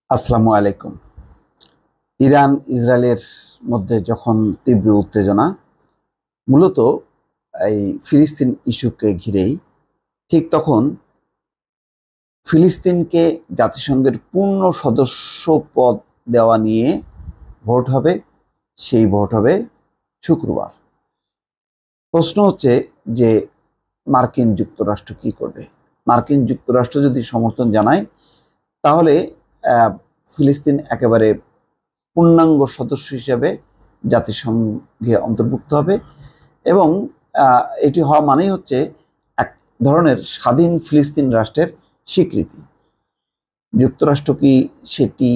আসসালামু আলাইকুম। ইরান ইসরায়েলের মধ্যে যখন তীব্র উত্তেজনা, মূলত এই ফিলিস্তিন ইস্যুকে ঘিরেই, ঠিক তখন ফিলিস্তিনকে জাতিসংঘের পূর্ণ সদস্য পদ দেওয়া নিয়ে ভোট হবে। সেই ভোট হবে শুক্রবার। প্রশ্ন হচ্ছে যে মার্কিন যুক্তরাষ্ট্র কি করবে। মার্কিন যুক্তরাষ্ট্র যদি সমর্থন জানায়, তাহলে ফিলিস্তিন একেবারে পূর্ণাঙ্গ সদস্য হিসেবে জাতিসংঘে অন্তর্ভুক্ত হবে এবং এটি হওয়া মানেই হচ্ছে এক ধরনের স্বাধীন ফিলিস্তিন রাষ্ট্রের স্বীকৃতি। যুক্তরাষ্ট্র কি সেটি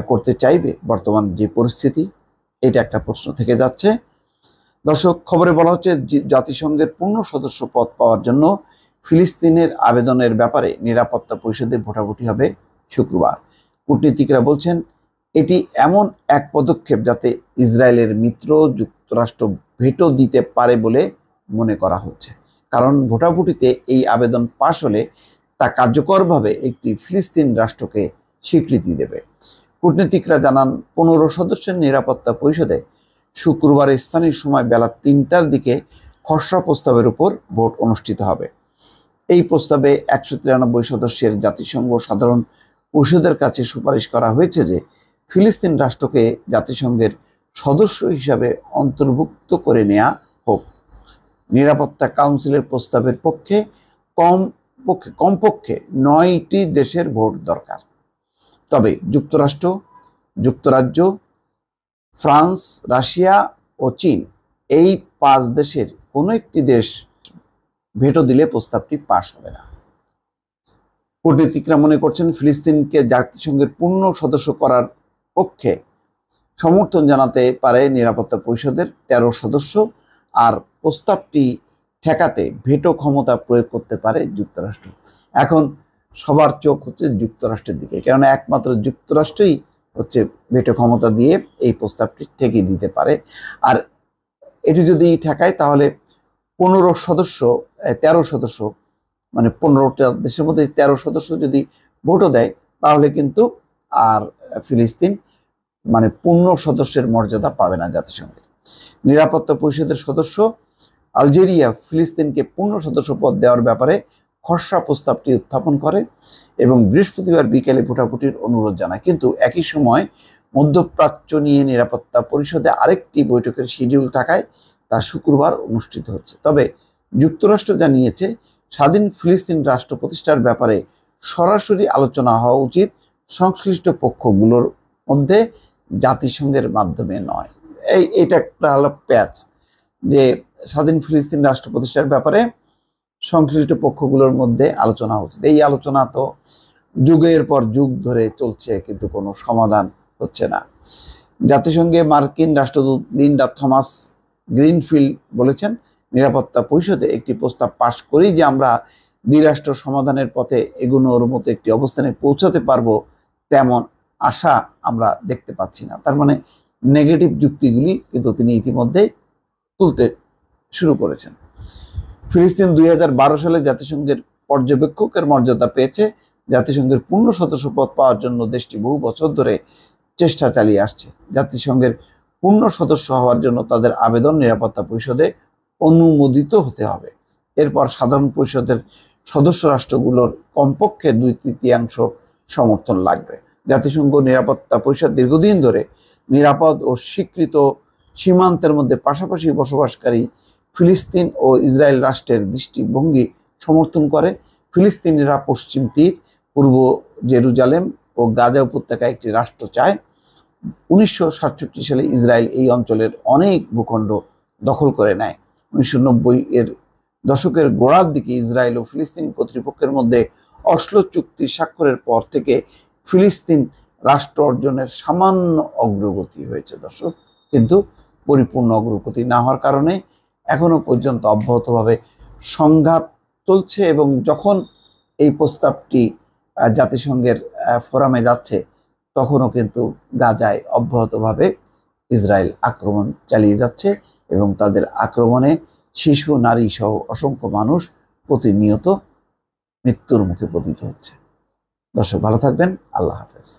করতে চাইবে? বর্তমান যে পরিস্থিতি, এটা একটা প্রশ্ন থেকে যাচ্ছে। দর্শক, খবরে বলা হচ্ছে জাতিসংঘের পূর্ণ সদস্য পদ পাওয়ার জন্য ফিলিস্তিনের আবেদনের ব্যাপারে নিরাপত্তা পরিষদে ভোটাভুটি হবে শুক্রবার। কূটনীতিকরা বলছেন এটি এমন এক পদক্ষেপ যাতে ইসরায়েলের মিত্র যুক্তরাষ্ট্র ভেটো দিতে পারে বলে মনে করা হচ্ছে। কারণ ভোটাভুটিতে এই আবেদন পাশ হলে তা কার্যকরভাবে একটি ফিলিস্তিন রাষ্ট্রকে স্বীকৃতি দেবে। কূটনীতিকরা জানান 15 সদস্যের নিরাপত্তা পরিষদে শুক্রবার স্থানীয় সময় বেলা 3টার দিকে খসড়া প্রস্তাবের উপর ভোট অনুষ্ঠিত হবে। এই প্রস্তাবে 193 সদস্যের জাতিসংঘ সাধারণ পরিষদের কাছে সুপারিশ করা হয়েছে যে ফিলিস্তিন রাষ্ট্রকে জাতিসংঘের সদস্য হিসাবে অন্তর্ভুক্ত করে নেওয়া হোক। নিরাপত্তা কাউন্সিলের প্রস্তাবের পক্ষে কমপক্ষে 9টি দেশের ভোট দরকার। তবে যুক্তরাষ্ট্র, যুক্তরাজ্য, ফ্রান্স, রাশিয়া ও চীন, এই 5 দেশের কোনো একটি দেশ ভেটো দিলে প্রস্তাবটি পাশ হবে না। কূটনীতিকরা মনে করছেন ফিলিস্তিনকে জাতিসংঘের পূর্ণ সদস্য করার পক্ষে সমর্থন জানাতে পারে নিরাপত্তা পরিষদের 13 সদস্য, আর প্রস্তাবটি ঠেকাতে ভেটো ক্ষমতা প্রয়োগ করতে পারে যুক্তরাষ্ট্র। এখন সবার চোখ হচ্ছে যুক্তরাষ্ট্রের দিকে, কেননা একমাত্র যুক্তরাষ্ট্রই হচ্ছে ভেটো ক্ষমতা দিয়ে এই প্রস্তাবটি ঠেকে দিতে পারে। আর এটি যদি ঠেকায়, তাহলে 13 সদস্য, মানে 15টা দেশের মধ্যে 13 সদস্য যদি ভোটও দেয়, তাহলে কিন্তু আর ফিলিস্তিন মানে পূর্ণ সদস্যের মর্যাদা পাবে না জাতিসংঘের। নিরাপত্তা পরিষদের সদস্য আলজেরিয়া ফিলিস্তিনকে পূর্ণ সদস্য পদ দেওয়ার ব্যাপারে খসড়া প্রস্তাবটি উত্থাপন করে এবং বৃহস্পতিবার বিকেলে ভোটাভুটির অনুরোধ জানায়। কিন্তু একই সময় মধ্যপ্রাচ্য নিয়ে নিরাপত্তা পরিষদে আরেকটি বৈঠকের শিডিউল থাকায় তা শুক্রবার অনুষ্ঠিত হচ্ছে। তবে যুক্তরাষ্ট্র জানিয়েছে স্বাধীন ফিলিস্তিন রাষ্ট্র প্রতিষ্ঠার ব্যাপারে সরাসরি আলোচনা হওয়া উচিত সংশ্লিষ্ট পক্ষগুলোর মধ্যে, জাতিসংঘের মাধ্যমে নয়। এটা একটা হলো প্যাচ, যে স্বাধীন ফিলিস্তিন রাষ্ট্র প্রতিষ্ঠার ব্যাপারে সংশ্লিষ্ট পক্ষগুলোর মধ্যে আলোচনা হচ্ছে। এই আলোচনা তো যুগের পর যুগ ধরে চলছে, কিন্তু কোনো সমাধান হচ্ছে না। জাতিসংঘে মার্কিন রাষ্ট্রদূত লিন্ডা থমাস গ্রিনফিল্ড বলেছেন, নিরাপত্তা পরিষদে একটি প্রস্তাব পাশ করেই যে আমরা দ্বিরাষ্ট্র সমাধানের পথে এগোনোর মতো একটি অবস্থানে পৌঁছাতে পারবো, তেমন আশা আমরা দেখতে পাচ্ছি না। তার মানে নেগেটিভ যুক্তিগুলি কিন্তু তিনি ইতিমধ্যেই তুলতে শুরু করেছেন। ফিলিস্তিন 2012 সালে জাতিসংঘের পর্যবেক্ষকের মর্যাদা পেয়েছে। জাতিসংঘের পূর্ণ সদস্য পদ পাওয়ার জন্য দেশটি বহু বছর ধরে চেষ্টা চালিয়ে আসছে। জাতিসংঘের পূর্ণ সদস্য হওয়ার জন্য তাদের আবেদন নিরাপত্তা পরিষদে অনুমোদিত হতে হবে। এরপর সাধারণ পরিষদের সদস্য রাষ্ট্রগুলোর কমপক্ষে 2/3 সমর্থন লাগবে। জাতিসংঘ নিরাপত্তা পরিষদ দীর্ঘদিন ধরে নিরাপদ ও স্বীকৃত সীমান্তের মধ্যে পাশাপাশি বসবাসকারী ফিলিস্তিন ও ইসরায়েল রাষ্ট্রের দৃষ্টিভঙ্গি সমর্থন করে। ফিলিস্তিনিরা পশ্চিম তীর, পূর্ব জেরুজালেম ও গাজা উপত্যকায় একটি রাষ্ট্র চায়। 1967 সালে ইসরায়েল এই অঞ্চলের অনেক ভূখণ্ড দখল করে নেয়। 1990 দশকের গোড়ার দিকে ইসরায়েল ও ফিলিস্তিন কর্তৃপক্ষের মধ্যে অসলো চুক্তি স্বাক্ষরের পর থেকে ফিলিস্তিন রাষ্ট্র অর্জনের সামান্য অগ্রগতি হয়েছে দর্শক, কিন্তু পরিপূর্ণ অগ্রগতি না হওয়ার কারণে এখনো পর্যন্ত অব্যাহতভাবে সংঘাত চলছে। এবং যখন এই প্রস্তাবটি জাতিসংঘের ফোরামে যাচ্ছে, তখনও কিন্তু গাজায় অব্যাহতভাবে ইসরায়েল আক্রমণ চালিয়ে যাচ্ছে এবং তাদের আক্রমণে শিশু, নারী সহ অসংখ্য মানুষ প্রতিনিয়ত মৃত্যুর মুখে পতিত হচ্ছে। দর্শক, ভালো থাকবেন। আল্লাহ হাফেজ।